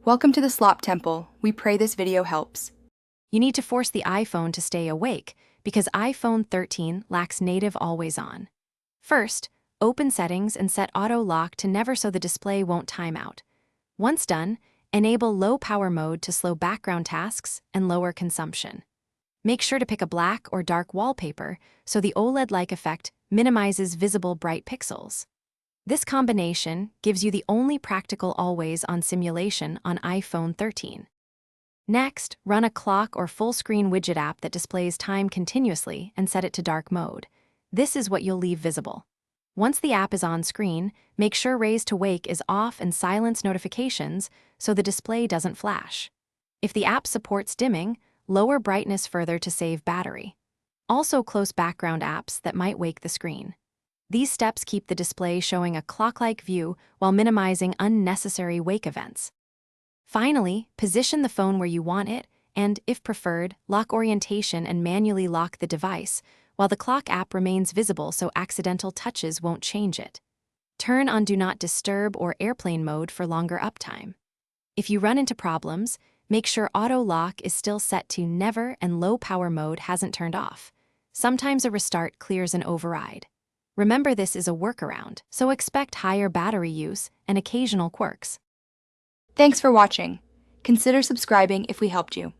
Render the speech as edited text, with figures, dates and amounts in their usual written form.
Welcome to the Slop Temple. We pray this video helps. You need to force the iPhone to stay awake because iPhone 13 lacks native always on. First, open Settings and set Auto Lock to never so the display won't time out. Once done, enable low power mode to slow background tasks and lower consumption. Make sure to pick a black or dark wallpaper so the OLED-like effect minimizes visible bright pixels. This combination gives you the only practical always-on simulation on iPhone 13. Next, run a clock or full-screen widget app that displays time continuously and set it to dark mode. This is what you'll leave visible. Once the app is on screen, make sure Raise to Wake is off and silence notifications so the display doesn't flash. If the app supports dimming, lower brightness further to save battery. Also close background apps that might wake the screen. These steps keep the display showing a clock-like view while minimizing unnecessary wake events. Finally, position the phone where you want it and, if preferred, lock orientation and manually lock the device, while the clock app remains visible so accidental touches won't change it. Turn on Do Not Disturb or airplane mode for longer uptime. If you run into problems, make sure Auto Lock is still set to Never and low power mode hasn't turned off. Sometimes a restart clears an override. Remember, this is a workaround, so expect higher battery use and occasional quirks. Thanks for watching. Consider subscribing if we helped you.